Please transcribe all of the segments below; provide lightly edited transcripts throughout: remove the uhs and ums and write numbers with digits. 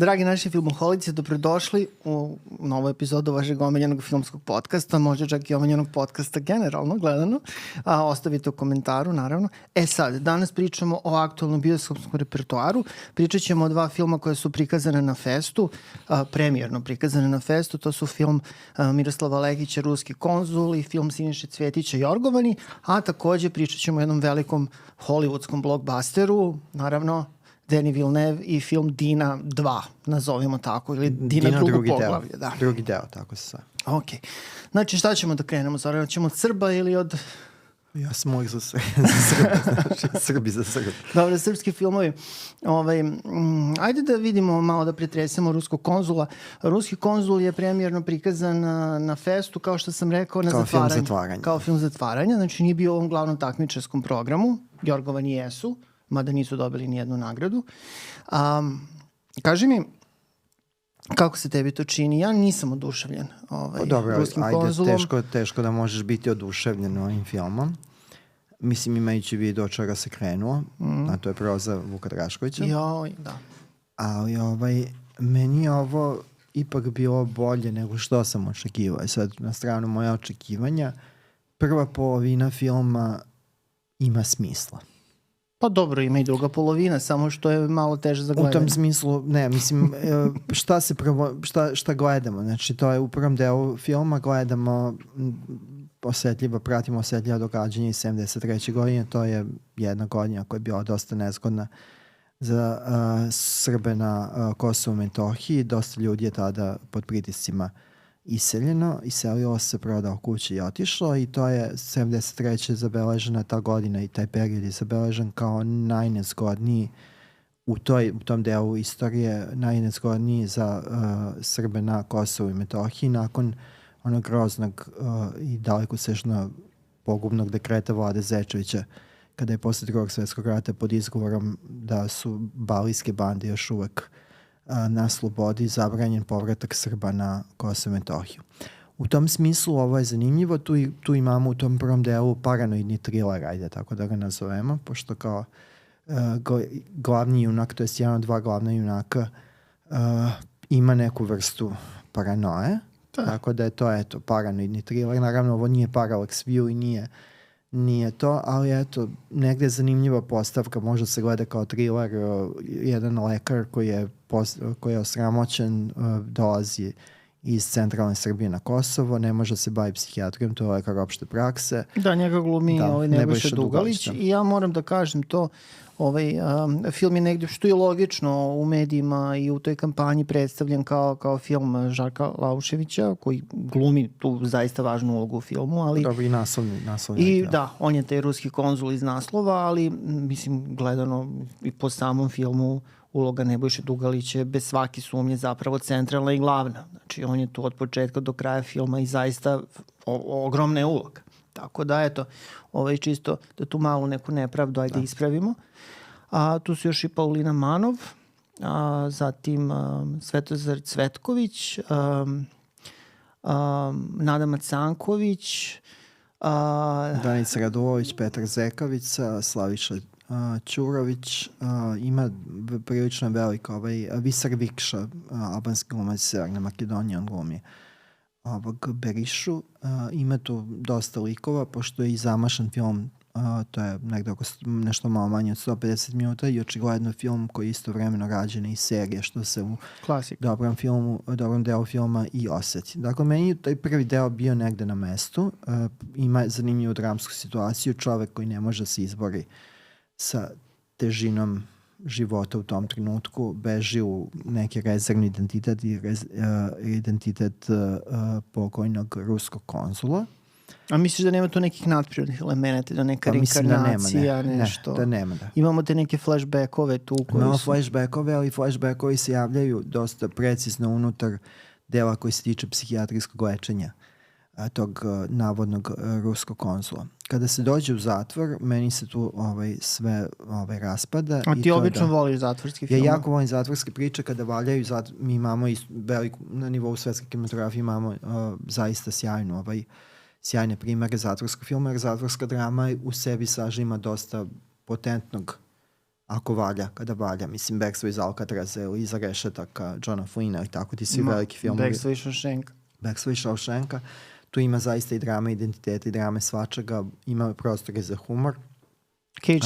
Dragi naši filmoholici, dobrodošli u novu epizodu vašeg omiljenog filmskog podcasta, možda čak i omiljenog podcasta generalno gledano. Ostavite u komentaru, naravno. Sad, danas pričamo o aktualnom bioskopskom repertoaru. Pričat ćemo o dva filma koje su prikazane na festu, premijerno prikazane na festu. To su film Miroslava Lekića, Ruski konzul, i film Siniše Cvjetića, Jorgovani. A takođe pričat ćemo o jednom velikom hollywoodskom blockbusteru, naravno Denis Villeneuve i film Dina 2, nazovimo tako, ili Dina drugo poglavlje. Da. Drugi deo, tako se sve. Ok. Znači, šta ćemo da krenemo? Zara, ćemo od Srba ili od... Ja sam uvijek za Srba, znači Srbi za Srba. Dobre, srpski filmovi. Ajde da vidimo malo, da pretresemo Ruskog konzula. Ruski konzul je premijerno prikazan na festu, kao što sam rekao, na zatvaranje. Kao film zatvaranja. Znači, nije bio u ovom glavnom takmičarskom programu. Jorgovani jesu, mada nisu dobili nijednu nagradu. Kaži mi, kako se tebi to čini? Ja nisam oduševljen Ruskim konzulom. Teško da možeš biti oduševljen ovim filmom. Mislim, imajući vidio od čega se krenuo, a to je proza Vuka Draškovića. Da. Ali meni je ovo ipak bilo bolje nego što sam očekivao. Sad, na stranu moja očekivanja, prva polovina filma ima smisla. Pa dobro, ima i druga polovina, samo što je malo teže za gledanje. U tom smislu, ne, mislim, šta gledamo? Znači, to je u prvom delu filma, gledamo pratimo osetljiva događanja iz 73. godine. To je jedna godina koja je bila dosta nezgodna za Srbe na Kosovu i Metohiji. Dosta ljudi je tada pod pritiscima iselilo se, prodao kuće i otišlo, i to je 73. zabeležena ta godina i taj period je zabeležen kao najnezgodniji u tom delu istorije, najnezgodniji za Srbe na Kosovu i Metohiji nakon onog groznog i dalekosežno pogubnog dekreta Vlade Zečevića, kada je posle Drugog svjetskog rata pod izgovorom da su balijske bande još uvek na slobodi zabranjen povratak Srba na Kosovo i Metohiju. U tom smislu ovo je zanimljivo. Tu imamo u tom prvom delu paranoidni thriller, ajde tako da ga nazovemo, pošto kao glavni junak, to je jedan od dva glavna junaka, ima neku vrstu paranoje. Tako da je to paranoidni thriller. Naravno, ovo nije Parallax View i nije to, ali negde je zanimljiva postavka, može se gleda kao thriller. Jedan lekar koji je osramoćen, dolazi iz centralne Srbije na Kosovo, ne može se baviti psihijatrijom, to je lekar opšte prakse. Da, njega glumi Nebojša Dugalić. I ja moram da kažem to, film je negdje, što je logično, u medijima i u toj kampanji predstavljen kao film Žarka Lauševića, koji glumi tu zaista važnu ulogu u filmu. Ali, dobro, i naslovni. I da, on je taj ruski konzul iz naslova, ali mislim, gledano i po samom filmu, uloga Nebojše Dugalića je bez svake sumnje zapravo centralna i glavna. Znači, on je tu od početka do kraja filma i zaista ogromna je uloga. Tako da, čisto da tu malu neku nepravdu ajde ispravimo. Tu su još i Paulina Manov, zatim Svetozar Cvetković, Nada Macanković, Danica Radulović, Petar Zekavica, Slaviša Ćurović, ima prilično veliko Visar Vikša, albanski glumac Severne Makedonije, on glumi Berišu. Ima tu dosta likova, pošto je i zamašan film, to je negde oko nešto malo manje od 150 minuta, i očigledno film koji je istovremeno rađen i serija, što se u dobrom delu filma i osjeti. Dakle, meni je taj prvi deo bio negde na mestu. Ima zanimljivu dramsku situaciju, čovek koji ne može se izbori sa težinom života u tom trenutku, beži u neki rezervni identitet i identitet pokojnog ruskog konzula. A misliš da nema tu nekih nadprirodnih elemenata, da neka reinkarnacija, nešto? Ne, da nema, da. Imamo te neke flashbackove tu koji Imamo flashbackove, ali flashbackovi se javljaju dosta precizno unutar dela koji se tiče psihijatrijskog lečenja tog navodnog ruskog konzula. Kada se dođe u zatvor, meni se tu sve raspada. A ti obično voliš zatvorski film? Ja jako volim zatvorske priče kada valjaju. Mi imamo na nivou svetske kinematografije imamo zaista sjajne primere zatvorskog filma, jer zatvorska drama u sebi sažima dosta potentnog ako valja, kada valja. Mislim, Bekstvo iz Alcatraza ili Iza rešetaka Johna Flynna i tako ti svi veliki filmovi. Bekstvo i Shawshank. Bekstvo i Shawshanka. Tu ima zaista i drame identiteta i drame svačega. Ima prostor za humor. Cage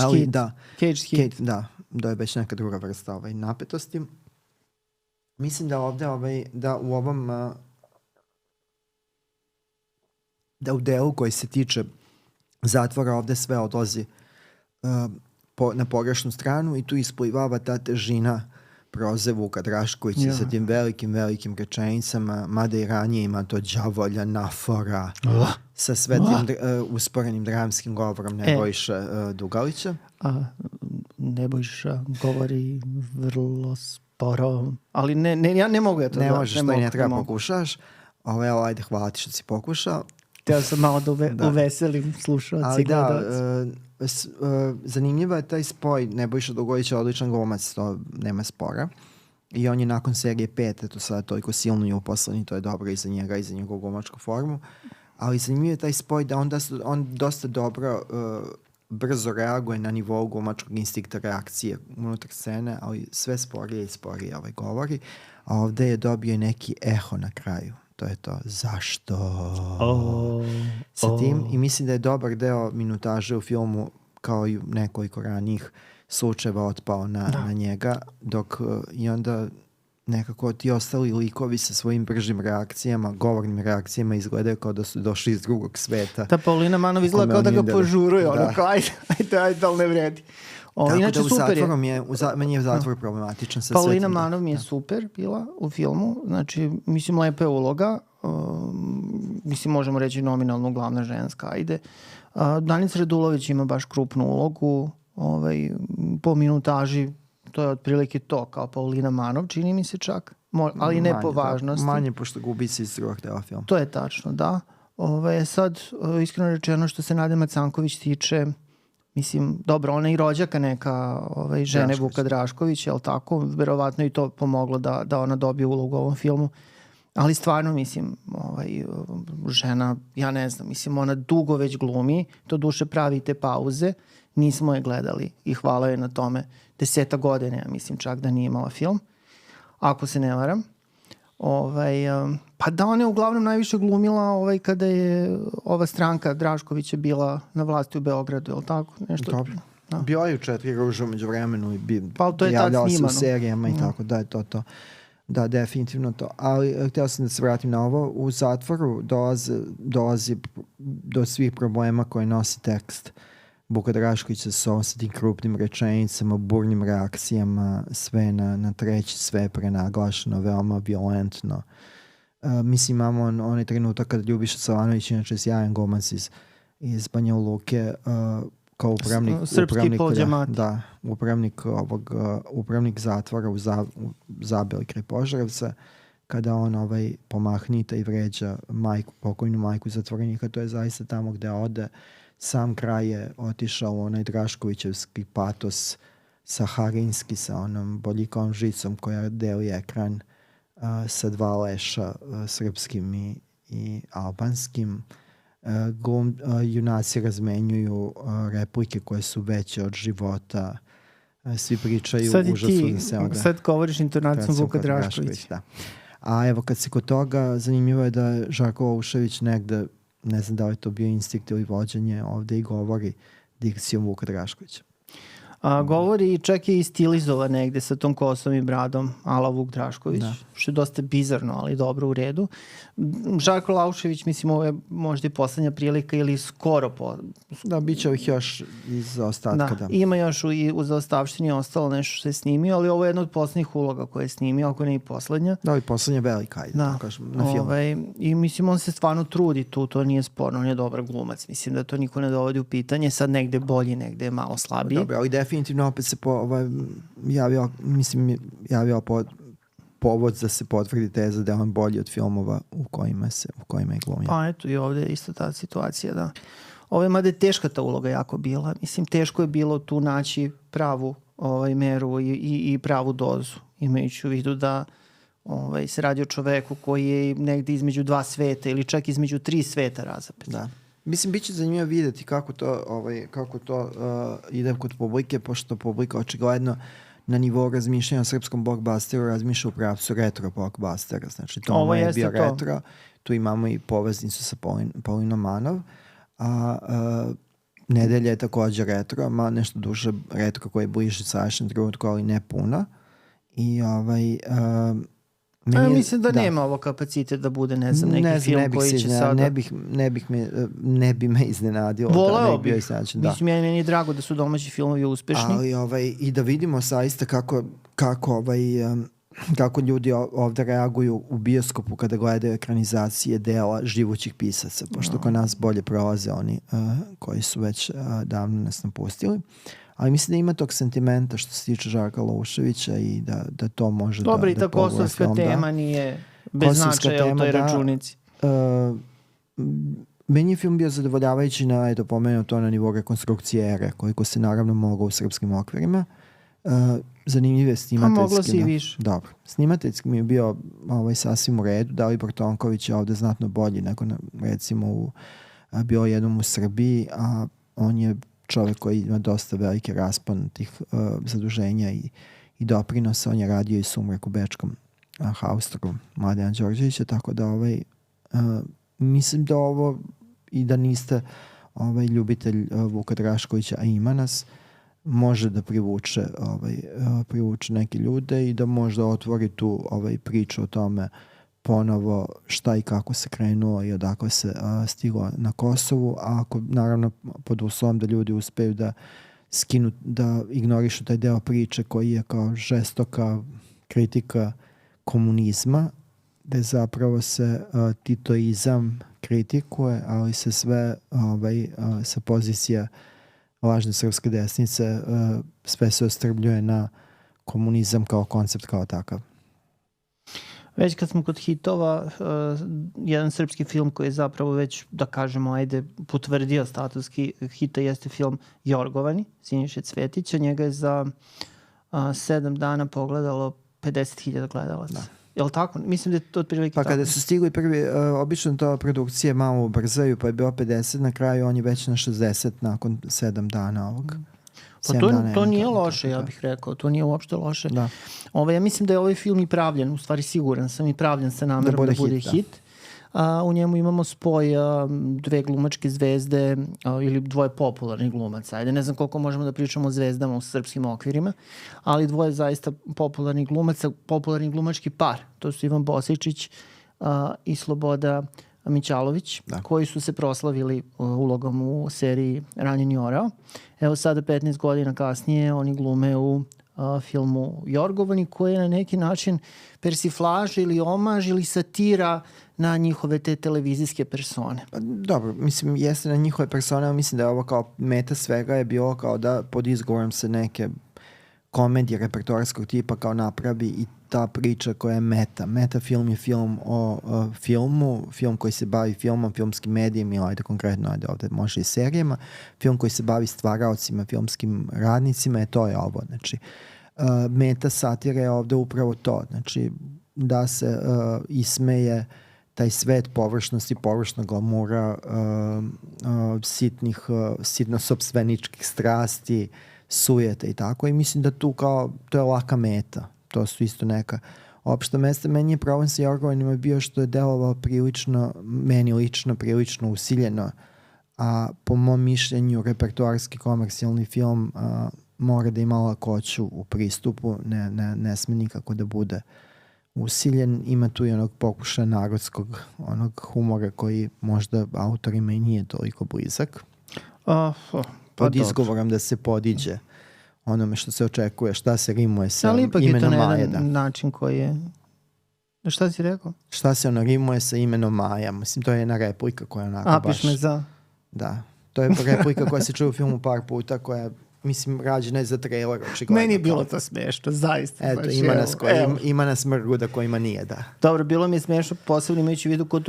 Kid. Da, da je već neka druga vrsta napetosti. Mislim da ovde, da u ovom da u delu koji se tiče zatvora ovde sve odlazi na pogrešnu stranu i tu isplivava ta težina proze Vuka Draškovića sa tim velikim rečenicama, mada i ranije ima to đavolja, nafora, sa sve tim usporenim dramskim govorom Nebojša Dugalića. Nebojša govori vrlo sporo, ali ja ne mogu to. Ne možeš, to i ne treba pokušaš. Ajde, hvala ti što si pokušao. Teo sam malo da uveselim slušalci i gledalci. Zanimljivo je taj spoj. Nebojša Dugalić je odličan glumac, to nema spora. I on je nakon serije 5, eto sada toliko silno je uposlen i to je dobro i za njega i za njegovu glumačku formu. Ali zanimljivo je taj spoj da on dosta dobro brzo reaguje na nivou glumačkog instinkta reakcije unutar scene, ali sve sporije i sporije govori. A ovde je dobio neki eho na kraju. To je to. Zašto? Sa tim. I mislim da je dobar deo minutaže u filmu, kao i nekoliko ranijih slučajeva, otpao na njega, dok i onda nekako ti ostali likovi sa svojim bržim reakcijama, govornim reakcijama izgledaju kao da su došli iz drugog sveta. Ta Paulina Manov izgleda kao da ga požuruje, kao ajde, ali ne vredi. Inače super je. Meni je zatvor problematičan. Paulina Manov mi je super bila u filmu, znači mislim lepa je uloga, mislim možemo reći nominalno glavna ženska, ajde. Danica Radulović ima baš krupnu ulogu, po minutaži to je otprilike to kao Paulina Manov, čini mi se čak, ali ne po važnosti. Manje, pošto gubi se iz drugog dela filma. To je tačno, da. Sad, iskreno rečeno, što se Nade Macanković tiče, mislim, dobro, ona i rođaka neka žene Vuka Draškovića, je li tako? Verovatno i to pomoglo da ona dobije ulogu u ovom filmu. Ali stvarno, mislim, žena, ja ne znam, mislim, ona dugo već glumi, to duše pravi te pauze, nismo je gledali i hvala je na tome. 10 godina, ja mislim čak da nije imala film, ako se ne varam. Pa da, ona je uglavnom najviše glumila kada je ova stranka Draškovića bila na vlasti u Beogradu, je li tako? Dobro. Bio je u 4 ruže umeđu vremenu i to je javljao se u serijama i tako, da je to. Da, definitivno to. Ali htio sam da se vratim na ovo. U zatvoru dolazi do svih problema koje nosi tekst Vuka Draškovića sa tim krupnim rečenicama, burnim reakcijama, sve na treći, sve prenaglašeno, veoma violentno. Mislim, imamo onaj trenutak kada Ljubiša Savanović, inače sjajan glumac iz Banja Luke, kao upravnik, srpski Polđamati. Da, upravnik zatvora u Zabeli kraj Požarevca, kada on pomahnita i vređa pokojnu majku zatvorenika, to je zaista tamo gde ode. Sam kraj je otišao u onaj Draškovićevski patos saharinski sa onom boljikovom žicom koja deli ekran sa 2 leša, srpskim i albanskim. Junaci razmenjuju replike koje su veće od života. Svi pričaju užasno da se oda. Sad govoriš intonacijom Vuka Draškovića. Da. A evo, kad si kod toga, zanimljivo je da Žarko Olušević negde, ne znam da li je to bio instinkt ili vođenje, ovde i govori dikcijom Vuka Draškovića. Govori čak je i stilizovan negde sa tom kosom i bradom ala Vuk Drašković, što je dosta bizarno, ali dobro, u redu. Žarko Laušević, mislim, ovo je možda i poslednja prilika ili skoro Da, bit će ovih još iz ostatka. Da, ima još u zaostavštini ostalo nešto što je snimio, ali ovo je jedna od poslednjih uloga koje je snimio, ako ne i poslednja. Da, i poslednja velika, ajde, da kažem, na filmu. I mislim, on se stvarno trudi tu, to nije sporno, on je dobar glumac. Mislim da to niko ne dovodi u pitanje, sad negde bolji, negde malo slabiji. Dobro, ali definitivno opet se javio povod da se potvrdi teza da je on bolji od filmova u kojima je glumio. Pa eto, i ovde je isto ta situacija, da. Ovo je mada je teška ta uloga jako bila. Mislim, teško je bilo tu naći pravu meru i pravu dozu, imajući u vidu da se radi o čoveku koji je negde između 2 sveta ili čak između 3 sveta razapet. Da. Mislim, bit će zanimljivo vidjeti kako to ide kod publike, pošto publika očigledno na nivou razmišljanja o srpskom blockbusteru razmišlja u pravcu retro blockbustera. Znači, to je bio retro. Tu imamo i poveznicu sa Paulinom Manov. Nedelja je također retro, malo nešto duže retro koje je bliže sadašnjem trenutku, ali ne puno. I mislim da nema ovo kapacitet da bude, ne znam, neki film koji će sada... Ne bi me iznenadio. Voleo bih. Mislim, meni je drago da su domaći filmovi uspešni. Ali i da vidimo saista kako ljudi ovdje reaguju u bioskopu kada gledaju ekranizacije dela živućih pisaca, pošto kod nas bolje prolaze oni koji su već davno nas napustili. Ali mislim da ima tog sentimenta što se tiče Žarka Louševića i da to može da dobro, i ta kosovska tema nije bez značaja u toj računici. Meni je film bio zadovoljavajući pomenuo to na nivou rekonstrukcije ere, koliko se naravno moglo u srpskim okvirima. Zanimljiv je snimateljski. Moglo si i više. Dobro. Snimateljski mi je bio sasvim u redu. Dalibor Tonković je ovdje znatno bolji nego recimo bio jednom u Srbiji, a on je čovjek koji ima dosta veliki raspon tih zaduženja i doprinosa. On je radio i Sumrak u bečkom haustoru Mladena Đorđevića, tako da mislim da ovo i da niste ljubitelj Vuka Draškovića, a ima nas, može da privuče neke ljude i da možda otvori tu priču o tome ponovo šta i kako se krenuo i odakle se stiglo na Kosovu, a ako naravno pod uslovom da ljudi uspeju da skinu, da ignorišu taj deo priče koji je kao žestoka kritika komunizma, gde zapravo se titoizam kritikuje, ali se sve sa pozicija lažne srpske desnice sve se ostrvljuje na komunizam kao koncept kao takav. Već kad smo kod hitova, jedan srpski film koji je zapravo već, da kažemo, potvrdio status hita jeste film Jorgovani, Siniše Cvetića. Njega je za 7 dana pogledalo 50.000 gledalaca. Je li tako? Mislim da je to otprilike tako. Pa kada su stigli prvi, obično to produkcije malo ubrzaju, pa je bilo 50, na kraju on je već na 60 nakon 7 dana ovog. Pa to nije loše, ja bih rekao. To nije uopšte loše. Da. Ja mislim da je ovaj film i pravljen, u stvari siguran sam i pravljen sa namerom da bude hit. U njemu imamo spoj dve glumačke zvezde ili dvoje popularnih glumaca. Ajde, ne znam koliko možemo da pričamo o zvezdama u srpskim okvirima, ali dvoje zaista popularnih glumaca, popularni glumački par. To su Ivan Bosičić i Sloboda Mićalović, koji su se proslavili ulogom u seriji Ranjeni orao. Evo sada 15 godina kasnije oni glume u filmu Jorgovani, koji je na neki način persiflaž ili omaž ili satira na njihove te televizijske persone. Dobro, mislim, jeste na njihove persone, ali mislim da je ovo kao meta svega je bilo kao da pod izgovorom se neke komedije repertoarskog tipa kao napravi i ta priča koja je meta. Meta film je film o filmu, film koji se bavi filmom, filmskim medijem ili ovdje može i serijama, film koji se bavi stvaraocima, filmskim radnicima, to je ovo. Znači, meta satire je ovdje upravo to. Znači, da se ismeje taj svet površnosti, površnog glamura, sitno-sopstveničkih strasti, sujete i tako. I mislim da tu kao, to je laka meta. To su isto neka opšta mesta. Meni je problem sa Jorgovanima bio što je delovao meni lično prilično usiljeno, a po mom mišljenju repertoarski komercijalni film mora da ima lakoću u pristupu, ne sme nikako da bude usiljen. Ima tu i onog pokušaja narodskog onog humora koji možda autorima i nije toliko blizak. Pod izgovorom da se podiđe onome što se očekuje, šta se rimuje sa imenom Majeda. Ali ipak je to na jedan način koji je... Šta si rekao? Šta se rimuje sa imenom Maja. Mislim, to je jedna replika koja je onako baš... Apiš me za... Da. To je replika koja se čuje u filmu par puta, koja mislim, rađena je za trailer. Meni je bilo to smiješno, zaista. Eto, ima nas mrguda kojima nije, da. Dobro, bilo mi je smiješno, posebno imajući u vidu ko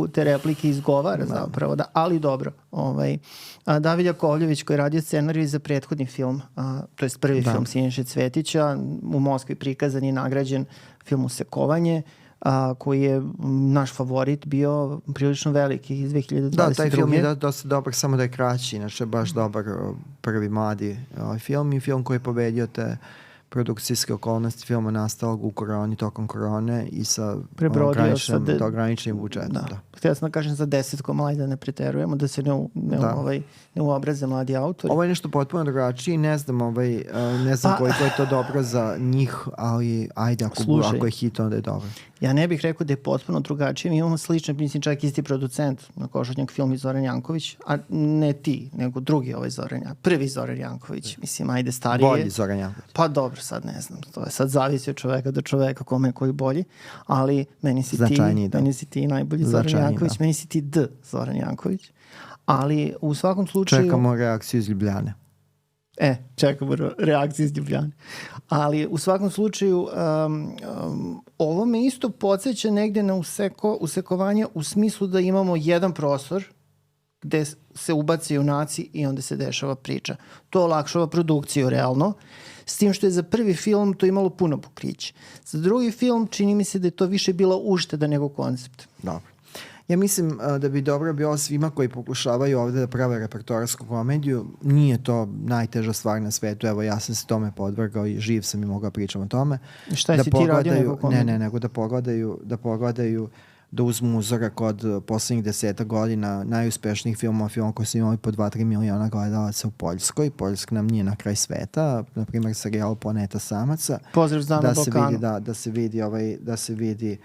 te replike izgovara zapravo, da, ali dobro. David Jakovljević koji je radio scenarij za prethodni film, to je prvi film Siniše Cvetića, u Moskvi prikazan i nagrađen film Usekovanje. koji je naš favorit bio prilično veliki iz 2022. Da, taj film je dosta dobar, samo da je kraći, inače baš dobar prvi mladi film i film koji je pobedio te produkcijske okolnosti filma nastalog u koroni, tokom korone i sa ograničenim budžetom. Da. Htio sam da kažem za 10 ajde da ne preterujemo, da se ne uobraze mladi autori. Ovo je nešto potpuno drugačije, ne znam koliko je to dobro za njih, ali ajde, ako je hit, onda je dobro. Ja ne bih rekao da je potpuno drugačije. Mi imamo slične, mislim čak isti producent na Košutnjak film i Zoran Janković, a ne ti, nego drugi prvi Zoran Janković, mislim, ajde starije. Bolji Zoran Janković. Pa dobro, sad ne znam, to je sad zavisi od čoveka do čoveka kome je koji bolji, ali meni si ti najbolji Zoran Janković, meni si ti Zoran Janković, ali u svakom slučaju... Čekamo reakciju iz Ljubljane. Čekamo reakciju iz Ljubljane. Ali u svakom slučaju ovo me isto podsjeća negde na usekovanje u smislu da imamo jedan prostor gde se ubace junaci i onda se dešava priča. To olakšava produkciju realno, s tim što je za prvi film to imalo puno pokriće. Za drugi film čini mi se da je to više bila ušteda nego koncept. Dobro. Ja mislim da bi dobro bilo svima koji pokušavaju ovde da prave repertoarsku komediju. Nije to najteža stvar na svetu. Evo, ja sam se tome podvrgao i živ sam i mogao pričam o tome. Šta je si ti radio nego komediju? Ne, nego da pogledaju, da uzmu uzorak od poslednjih 10 godina najuspešnijih filmova koji su imali po 2-3 miliona gledalaca u Poljskoj. Poljska nam nije na kraj sveta. Na primjer, serijal Planeta samaca. Pozdrav za na Balkanu. Da se vidi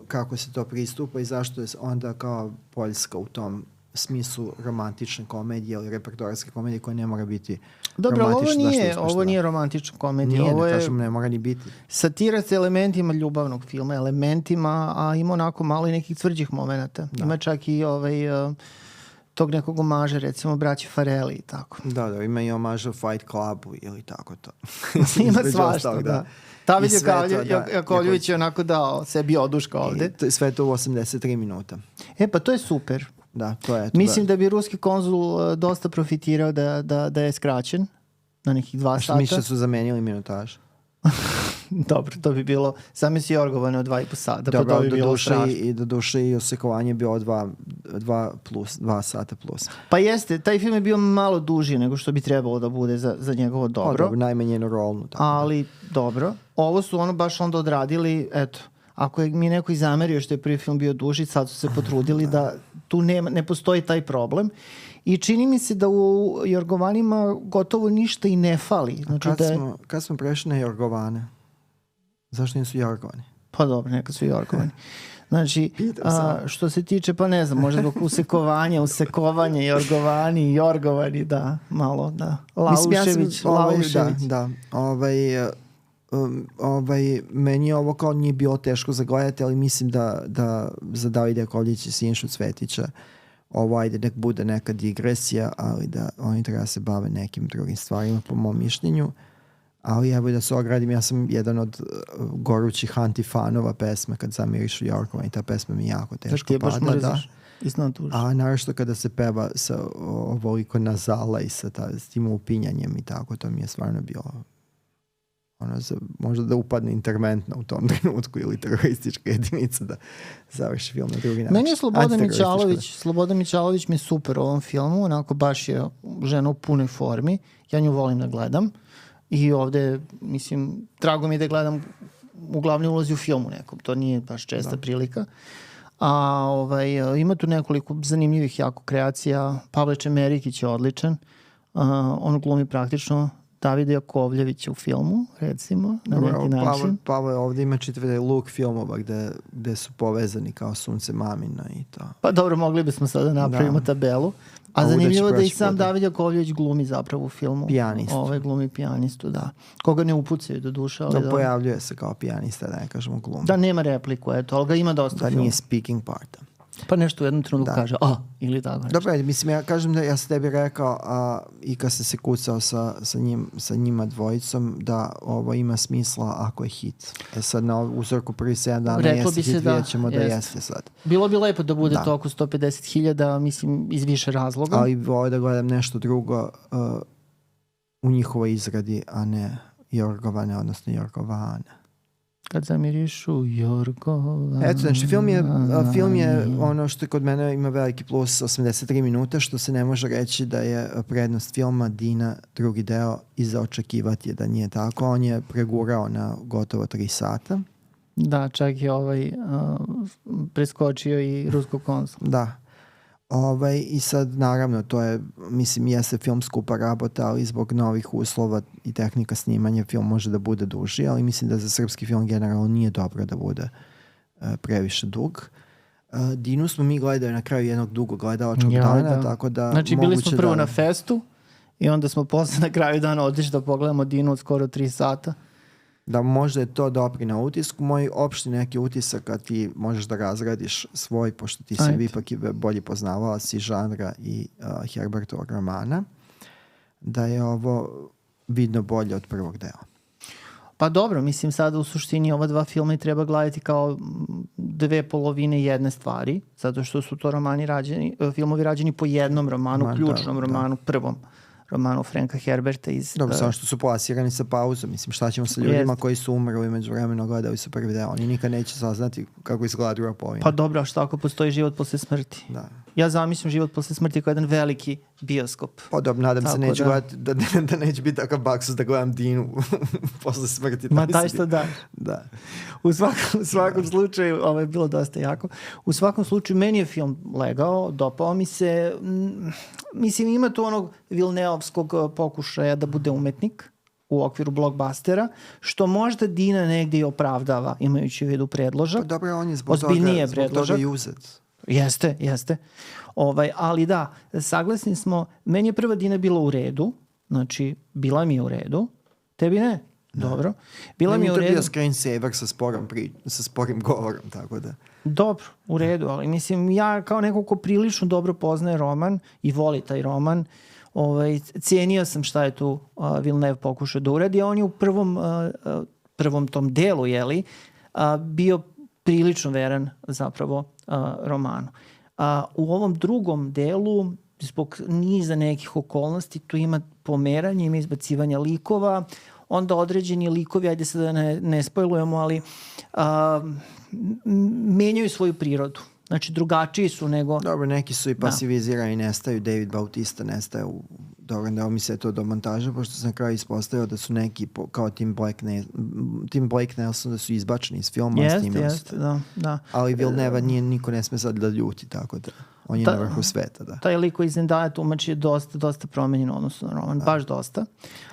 kako se to pristupa i zašto je onda kao Poljska u tom smislu romantične komedije ili repertoarske komedije koja ne mora biti romantična. Ovo nije romantična komedija. Nije, ovo da kažem, ne mora ni biti. Satira s elementima ljubavnog filma, a ima onako malo i nekih tvrđih momenata. Da. Ima čak i tog nekog omaža, recimo braći Farelli i tako. Da, ima i omaža Fight Clubu ili tako to. Ima svašta, da. David Jakovljević je onako dao sebi oduška ovde. Sve to u 83 minuta. Pa to je super. Da, to je. Mislim da bi ruski konzul dosta profitirao da je skraćen na nekih 2 sata. Mislim da su zamenili minutaž. Dobro, to bi bilo zamisli Jorgovane od 2,5 sata. Dobro, pa to bi bilo strašno. I do duše i osekovanje bilo 2 sata plus. Pa jeste, taj film je bio malo duži nego što bi trebalo da bude za njegovo dobro. Dobro, najmanje jednu rolnu. Ali dobro, ovo su baš onda odradili, eto, ako je mi neko i zamerio što je prvi film bio duži, sad su se potrudili da tu ne postoji taj problem. I čini mi se da u Jorgovanima gotovo ništa i ne fali. Znači kad smo prešli na Jorgovane? Zašto nisu Jorgovani? Pa dobro, nekad su Jorgovani. Znači, što se tiče, pa ne znam, možda zbog usekovanja, Jorgovani, da, malo, da. Laušević. Da. Meni ovo kao nije bilo teško zagledati, ali mislim da za Davida Jakovljevića i Sinišu Cvetića ovo ajde nek bude neka digresija, ali da oni treba se bave nekim drugim stvarima po mom mišljenju. Ali evo da se ogradim, ja sam jedan od gorućih antifanova pesme Kad zamirišu Jorkovan i ta pesma mi jako teško pada. A naravno kada se peva sa ovoliko nazala i sa tim upinjanjem i tako, to mi je stvarno bilo možda da upadne interventna u tom trenutku ili teroristička jedinica da završi film na drugi način. Meni je Slobodan Mićalović mi je super u ovom filmu, onako baš je žena u punoj formi, ja nju volim da gledam i ovde, mislim, drago mi je da gledam u glavnoj ulozi u filmu nekom, to nije baš česta prilika. Ima tu nekoliko zanimljivih jako kreacija, Pavle Čemerikić je odličan, on glumi praktično Davida Jakovljevića u filmu, recimo, na neki način. Pavle ovdje ima čitave luk filmova gde su povezani kao Sunce mamina i to. Pa dobro, mogli bismo sada napravimo tabelu. A zanimljivo da i sam David Jakovljević glumi zapravo u filmu. Pijanist. Glumi pijanistu, da. Koga ne upucaju do duše. Da, pojavljuje se kao pijanista, da ne kažemo glumi. Da, nema repliku, eto, ali ga ima dosta filmu. Da nije speaking part. Pa nešto u jednom trenutku kaže, ili tako nešto. Dobro, mislim, ja kažem da ja sam tebi rekao i kad sam se kucao sa njima dvojicom da ovo ima smisla ako je hit. Sad na uzorku prvi 7 dana jeste hit, vidjet ćemo da jeste sad. Bilo bi lepo da bude to oko 150.000, mislim, iz više razloga. Ali volio da gledam nešto drugo u njihovoj izradi, a ne Jorgovane, odnosno Jorgovane. Kad zamirišu Jorgova. Eto, znači film je ono što kod mene ima veliki plus, 83 minuta, što se ne može reći da je prednost filma Dina drugi deo i za očekivati je da nije tako. On je pregurao na gotovo 3 sata. Da, čak je preskočio i rusku konzolu. Da. I sad naravno to je, mislim, jeste film skupa rabota, ali zbog novih uslova i tehnika snimanja film može da bude duži, ali mislim da za srpski film generalno nije dobro da bude previše dug. Dinu smo mi gledali na kraju jednog dugog gledalačkog dana, tako da znači bili smo prvo na festu i onda smo posle na kraju dana otišli da pogledamo Dinu od skoro 3 sata. Da možda je to dopri na utisku. Moj opšti neki utisak, kad ti možeš da razradiš svoj, pošto ti si ipak i bolje poznavala si žanra i Herbertovog romana, da je ovo vidno bolje od prvog dela. Pa dobro, mislim sada u suštini ova 2 filma i treba gledati kao 2 polovine jedne stvari, zato što su to filmovi rađeni po jednom romanu, ključnom romanu, prvom romanu Franka Herberta iz... Dobro, samo što su plasirani sa pauzom. Mislim, šta ćemo sa ljudima koji su umrli međuvremeno gledali su prvi deo. Oni nikad neće saznati kako izgleda druga polovina. Pa dobro, a šta ako postoji život posle smrti? Da. Ja zamislim život posle smrti kao jedan veliki bioskop. Pa dobro, nadam se neću gledati, da neće biti takav baksus da gledam Dinu posle smrti. Ma taj što da. Da. U svakom slučaju, ovo je bilo dosta jako. U svakom slučaju, meni je film legao, dopao mi se. Mislim, ima tu onog Vilneovskog pokušaja da bude umetnik u okviru blockbustera, što možda Dina negdje i opravdava, imajući u vidu predložak. Pa dobro, on je zbog toga i uzet. Jeste. Ali da, saglasni smo, meni je prva Dina bila u redu, znači bila mi je u redu, tebi ne? Dobro. Bila mi je u redu. To je bio screensaver sa sporim govorom, tako da. Dobro, u redu, ali mislim ja kao neko ko prilično dobro poznaje roman i voli taj roman, cijenio sam šta je tu Villeneuve pokušao da uradi, a on je u prvom tom delu, bio prilično veran zapravo romanu. U ovom drugom delu, zbog niza nekih okolnosti, tu ima pomeranje, ima izbacivanja likova, onda određeni likovi, ajde sad da ne spojlujemo, ali menjaju svoju prirodu. Znači, drugačiji su nego... Dobro, neki su i pasivizirani, nestaju. David Bautista nestaje dobro, da mi se to do montaža, pošto sam na kraju ispostavio da su neki kao Tim Blake Nelson da su izbačeni iz filma. Jeste, da. Ali Villeneuve niko ne sme sad da ljuti, tako da on je na vrhu sveta, da. Taj lik koji Zendaya tumači je dosta promenjen odnosno na roman, baš dosta.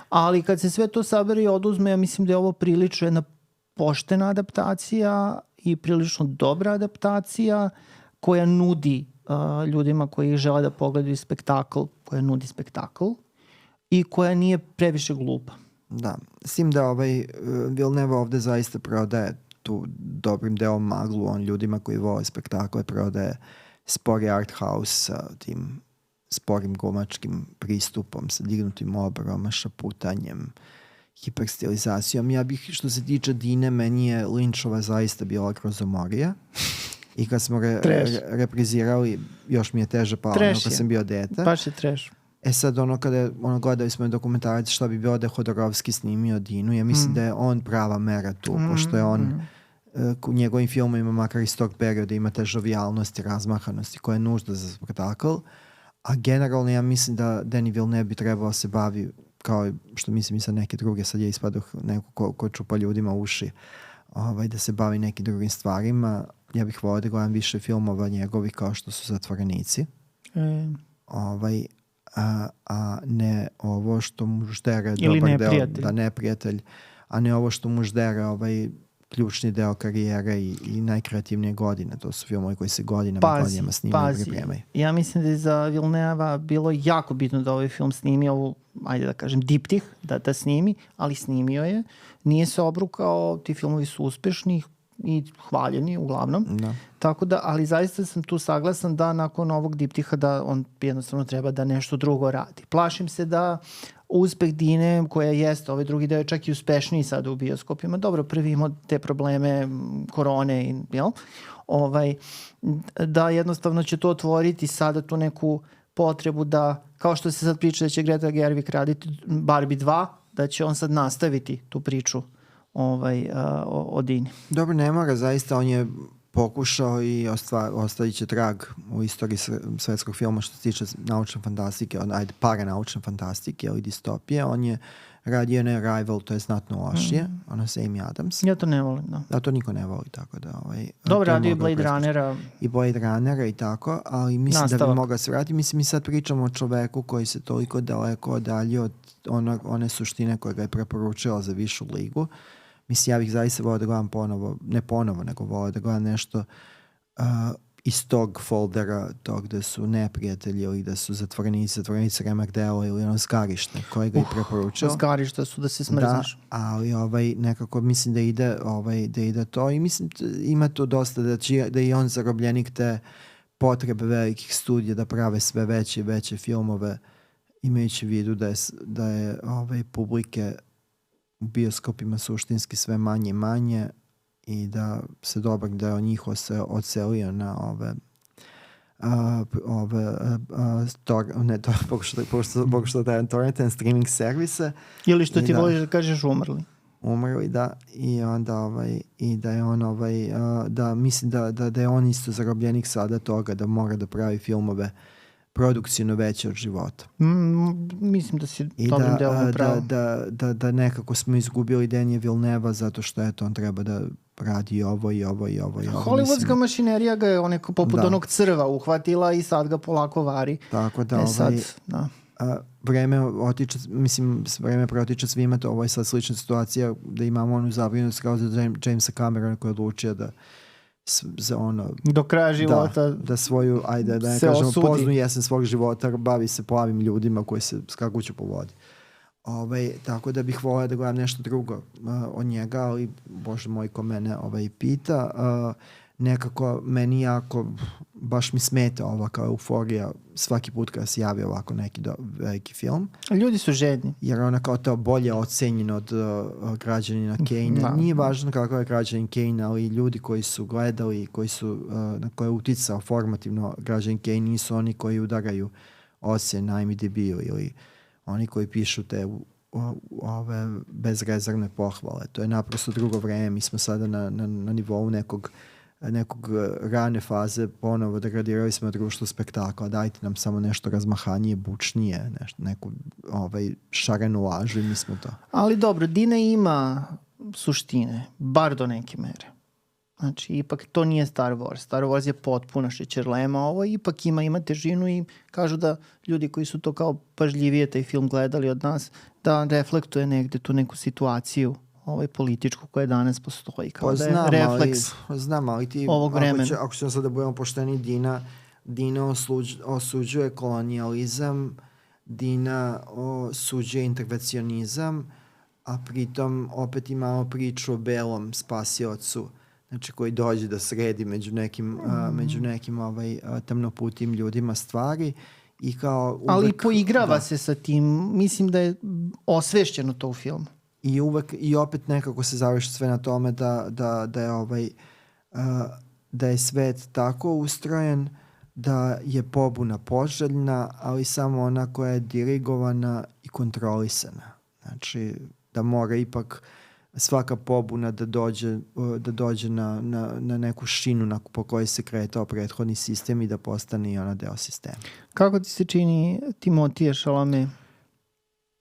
Ali kad se sve to sabere i oduzme, ja mislim da je ovo prilično jedna poštena adaptacija i prilično dobra adaptacija koja nudi ljudima koji žele da pogledaju spektakl, koja nudi spektakl i koja nije previše glupa. Da, s tim da Villeneuve ovde zaista prodaje tu dobrim delom maglu, on ljudima koji vole spektakle prodaje spori art house sa tim sporim glumačkim pristupom, sa dignutim obroma, šaputanjem, hiperstilizacijom. Ja bih, što se tiče Dine, meni je Lynchova zaista bila grozomorija. I kad smo reprizirali, još mi je teže palo nego kad sam bio dete. Baš je trash. Sad kada gledali smo dokumentarac šta bi bilo da je Hodorovski snimio Dinu, ja mislim da je on prava mera tu, pošto je on u njegovim filmovima, makar iz tog perioda, ima te žovijalnosti, razmahanosti koja je nužda za spektakl. A generalno ja mislim da Denis Villeneuve bi trebao se bavi, kao što mislim i sa neke druge, sad je ispadao neko ko čupa ljudima uši, da se bavi nekim drugim stvarima. Ja bih volio da gledam više filmova njegovi kao što su Zatvorenici. A ne ovo što mu ždere dobar deo, da Neprijatelj, a ne ovo što mu ždere ključni deo karijere i najkreativnije godine. To su filmovi koji se godinama snimaju i pripremaju. Ja mislim da je za Villeneuve bilo jako bitno da ovaj film snimi ovu, ajde da kažem, diptih, da snimi, ali snimio je. Nije se obrukao, ti filmovi su uspešni i hvaljeni uglavnom. Da. Tako da, ali zaista sam tu saglasan da nakon ovog diptiha da on jednostavno treba da nešto drugo radi. Plašim se da uspeh Dine, koja jeste, ovaj drugi deo je čak i uspešniji sada u bioskopima. Dobro, prvi imao te probleme korone, da jednostavno će to otvoriti sada tu neku potrebu da, kao što se sad priča da će Greta Gerwig raditi Barbie 2, da će on sad nastaviti tu priču o Dini. Dobro, ne mora, zaista on je pokušao i ostavit će trag u istoriji svetskog filma što se tiče naučne fantastike, paranaučne fantastike ili distopije. On je radio na Arrival, to je znatno lošije, ono sa Amy Adams. Ja to ne volim, da. Da, to niko ne voli, tako da... Dobro, radio i Blade Runnera. I Blade Runnera i tako, ali mislim Nastavak. da bi mogao se vratiti. Mislim, mi sad pričamo o čoveku koji se toliko daleko odaljio od one suštine koje ga je preporučila za višu ligu. Mislim, ja bih zaista volio da gledam nego volio da gledam nešto iz tog foldera, tog gde su neprijatelji ili da su zatvorenici remek-dela ili ono zgarište koje ga i preporučio. Zgarište su da se smrzneš. Da, ali nekako mislim da ide to i mislim ima tu dosta da je on zarobljenik te potrebe velikih studija da prave sve veće i veće filmove imajući u vidu da je publike u bioskopima suštinski sve manje i manje i da se dobar deo njih odselio na pokušao da je torrent streaming servise. Ili što ti voliš da kažeš umrli, da, i onda i da je on da mislim da je on isto zarobljenik sada toga da mora da pravi filmove produkcijno veće od života. Mislim da si dobrim delom pravo. Da nekako smo izgubili Denis Villeneuve zato što on treba da radi ovo. Hollywoodska mašinerija ga je poput onog crva uhvatila i sad ga polako vari. Tako da vreme protiče svima, ovo je sad slična situacija da imamo onu zabrinutost kao za Jamesa Camerona koji je odlučio da do kraja života da svoju, ajde da ne kažemo poznu jesen svog života bavi se plavim ljudima koji se skakuću po vodi. Tako da bih volio da gledam nešto drugo od njega, ali bože moj ko mene pita, nekako meni jako baš mi smeta ova kao euforija svaki put kada se javi ovako neki veliki film. Ljudi su žedni. Jer ona kao to bolje ocenjen od građanina Kane. Nije važno kako je građanin Kane, ali ljudi koji su gledali, na koje je uticao formativno građanin Kane nisu oni koji udaraju ocen na IMDb-u ili oni koji pišu te ove bezrezervne pohvale. To je naprosto drugo vreme. Mi smo sada na nivou nekog rane faze ponovo degradirali smo društvo spektakla. Dajte nam samo nešto razmahanije, bučnije, neku šarenu lažu i mi smo to. Ali dobro, Dina ima suštine, bar do neke mere. Znači, ipak to nije Star Wars. Star Wars je potpuna šećerlema, ovo ipak ima težinu i kažu da ljudi koji su to kao pažljivije taj film gledali od nas, da reflektuje negde tu neku situaciju političku koja danas postoji, kao da je refleks ali ti, ovog vremena. Ako ćemo sad da budemo pošteni, Dina osuđuje kolonijalizam, Dina osuđuje intervencionizam, a pritom opet imamo priču o belom spasiocu, znači koji dođe da sredi među nekim tamnoputim ljudima stvari. I kao uvek, ali poigrava se sa tim, mislim da je osvešćeno to u filmu. I opet nekako se završi sve na tome da je svet tako ustrojen da je pobuna poželjna, ali samo ona koja je dirigovana i kontrolisana. Znači da mora ipak svaka pobuna da dođe na neku šinu po kojoj se kretao prethodni sistem i da postane i ona deo sistema. Kako ti se čini Timothée Chalamet?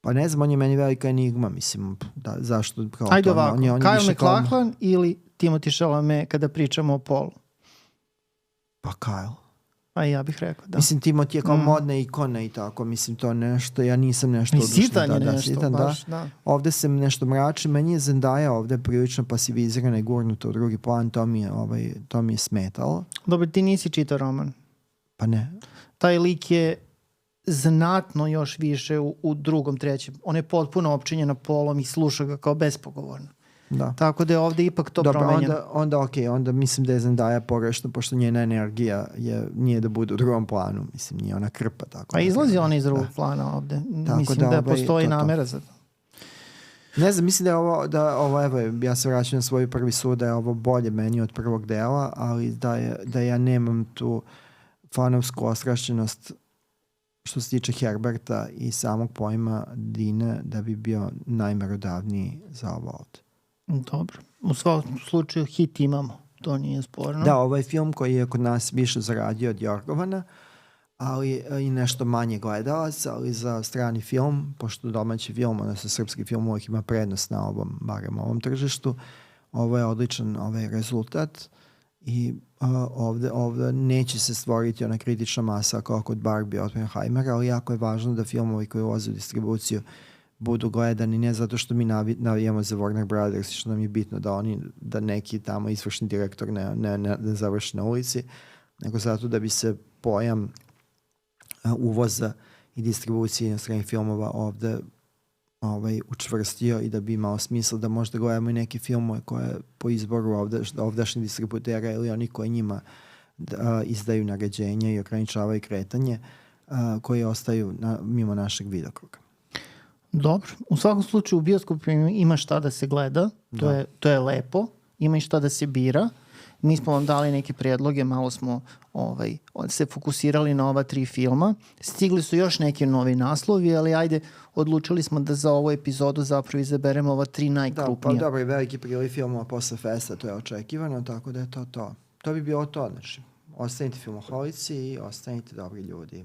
Pa ne znam, on je meni velika enigma, mislim, zašto? Ajde ovako, Kyle MacLachlan ili Timothée Chalamet kada pričamo o polu? Pa Kyle. A ja bih rekao, da. Mislim, Timothée je kao modna ikona i tako, mislim, to nešto, ja nisam nešto odušen. Sitan je nešto, baš, da. Ovde se nešto mrači, meni je Zendaya ovde prilično pasivizirana i gurnuta u drugi plan, to mi je smetalo. Dobro, ti nisi čitao roman? Pa ne. Taj lik je znatno još više u drugom, trećem. On je potpuno opčinjena polom i sluša ga kao bespogovorno. Da. Tako da je ovde ipak to promenjeno. Onda mislim da je Zendaya pogrešna, pošto njena energija nije da bude u drugom planu. Mislim, nije ona krpa. Tako a izlazi ona iz drugog plana ovde. Tako mislim da postoji namera za to. Ne znam, mislim da ovo, evo, ja se vraćam na svoj prvi sud, da je ovo bolje meni od prvog dela, ali da ja nemam tu fanovsku ostrašćenost što se tiče Herberta i samog pojma Dine, da bi bio najmerodavniji za ovo ovde. Dobro. U svakom slučaju hit imamo. To nije sporno. Da, ovo je film koji je kod nas više zaradio od Jorgovana, ali i nešto manje gledalaca, ali za strani film, pošto domaći film, odnosno srpski film uvijek ima prednost na ovom, barem ovom tržištu, ovo je odličan rezultat i ovde neće se stvoriti ona kritična masa kao kod Barbie Oppenheimera, ali jako je važno da filmovi koji ulaze u distribuciju budu gledani ne zato što mi navijamo za Warner Brothers, što nam je bitno da neki tamo izvršni direktor ne završi na ulici, nego zato da bi se pojam uvoza i distribucije inostranih filmova ovde učvrstio i da bi imao smisla da možda gledamo i neke filmove koje po izboru ovdašnjih distributera ili oni koji njima izdaju naređenja i ograničavaju kretanje, koji ostaju mimo našeg vidokruga. Dobro. U svakom slučaju u bioskopu ima šta da se gleda. To je lepo. Ima i šta da se bira. Mi smo vam dali neke prijedloge, malo smo se fokusirali na ova 3 filma. Stigli su još neki novi naslovi, ali ajde, odlučili smo da za ovu epizodu zapravo izaberemo ova 3 najkrupnija. Da, pa dobro, i veliki priliv filmova posle festa, to je očekivano, tako da je to. To bi bilo to, znači. Ostanite filmoholici i ostanite dobri ljudi.